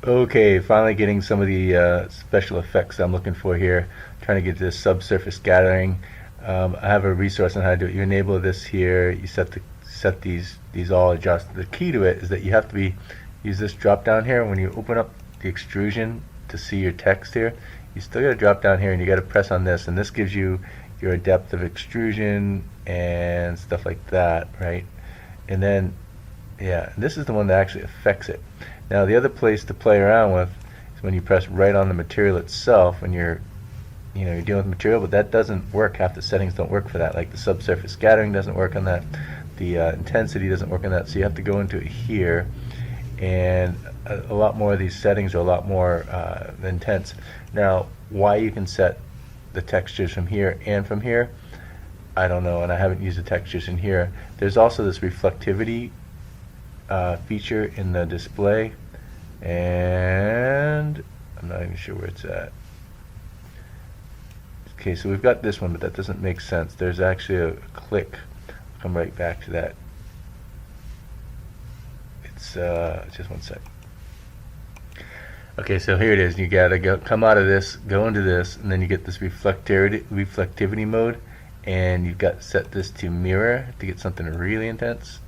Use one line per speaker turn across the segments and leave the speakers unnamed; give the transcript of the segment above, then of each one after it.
Okay, finally getting some of the special effects I'm looking for here. Trying to get this subsurface scattering. I have a resource on how to do it. You enable this here. You set these all adjust. The key to it is that you have to use this drop down here. When you open up the extrusion to see your text here, you still got to drop down here and you got to press on this, and this gives you your depth of extrusion and stuff like that, right? And then yeah, this is the one that actually affects it. Now the other place to play around with is when you press right on the material itself when you're dealing with material, but that doesn't work. Half the settings don't work for that. Like the subsurface scattering doesn't work on that. The intensity doesn't work on that. So you have to go into it here, and a lot more of these settings are a lot more intense. Now, why you can set the textures from here and from here, I don't know, and I haven't used the textures in here. There's also this reflectivity feature in the display, and I'm not even sure where it's at. Okay, so we've got this one, but that doesn't make sense. There's actually a click. I'll come right back to that. It's just one sec. Okay, so here it is. You gotta come out of this, go into this, and then you get this reflectivity mode, and you've got to set this to mirror to get something really intense.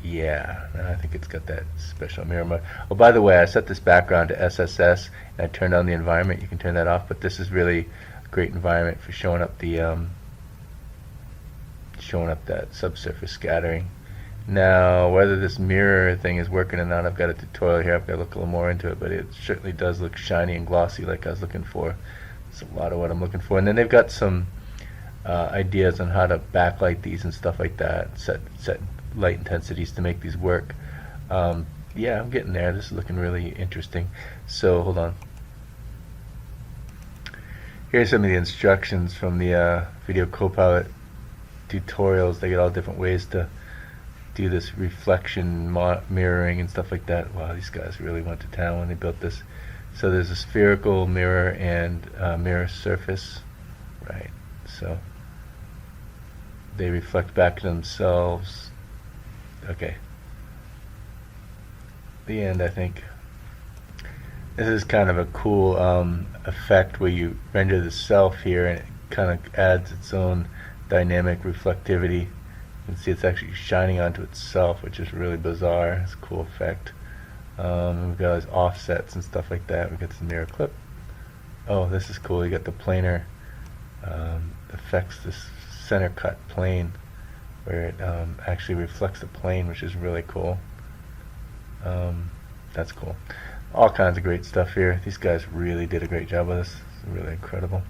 Yeah, I think it's got that special mirror mode. Oh, by the way, I set this background to SSS, and I turned on the environment. You can turn that off, but this is really a great environment for showing up the showing up that subsurface scattering. Now, whether this mirror thing is working or not, I've got a tutorial here. I've got to look a little more into it, but it certainly does look shiny and glossy like I was looking for. It's a lot of what I'm looking for. And then they've got some ideas on how to backlight these and stuff like that. Set light intensities to make these work. Yeah, I'm getting there. This is looking really interesting. So hold on. Here's some of the instructions from the Video Copilot tutorials. They get all different ways to do this reflection mirroring and stuff like that. Wow, these guys really went to town when they built this. So there's a spherical mirror and mirror surface, right? So they reflect back to themselves. Okay. The end, I think. This is kind of a cool effect where you render the self here and it kind of adds its own dynamic reflectivity. You can see it's actually shining onto itself, which is really bizarre. It's a cool effect. We've got these offsets and stuff like that. We've got this mirror clip. Oh, this is cool. You got the planar affects this center cut plane where it actually reflects the plane, which is really cool. That's cool. All kinds of great stuff here. These guys really did a great job with this. It's really incredible.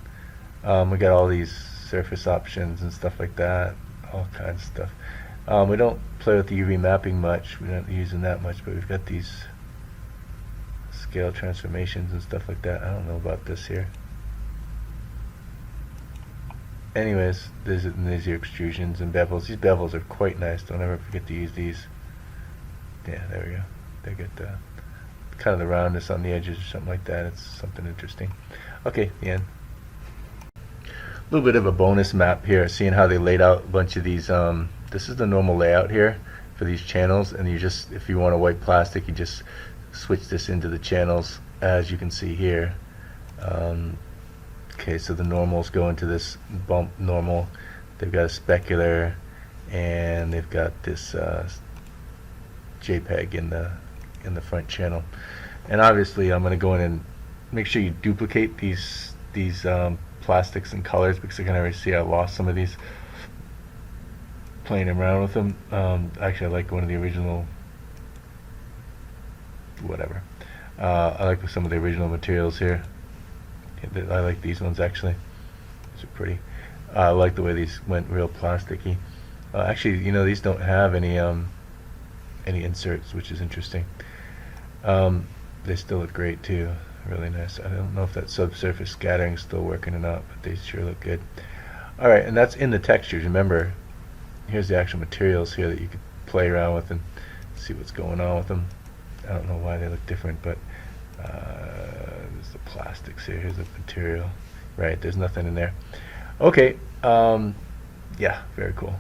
We got all these surface options and stuff like that. All kinds of stuff. We don't play with the UV mapping much. We're not using that much, but we've got these scale transformations and stuff like that. I don't know about this here. Anyways, these are extrusions and bevels. These bevels are quite nice. Don't ever forget to use these. Yeah, there we go. They get kind of the roundness on the edges or something like that. It's something interesting. Okay, the end. A little bit of a bonus map here, seeing how they laid out a bunch of these. This is the normal layout here for these channels, and you just, if you want a white plastic, you just switch this into the channels, as you can see here. Okay, so the normals go into this bump normal. They've got a specular, and they've got this JPEG in the front channel. And obviously, I'm going to go in and make sure you duplicate these plastics and colors, because I can already see I lost some of these playing around with them. Actually, I like one of the original, whatever. I like some of the original materials here. I like these ones actually. These are pretty. I like the way these went real plasticky. Actually, these don't have any inserts, which is interesting. They still look great too. Really nice. I don't know if that subsurface scattering is still working or not, but they sure look good. Alright, and that's in the textures. Remember, here's the actual materials here that you could play around with and see what's going on with them. I don't know why they look different, but there's the plastics here. Here's the material. Right, there's nothing in there. Okay, yeah, very cool.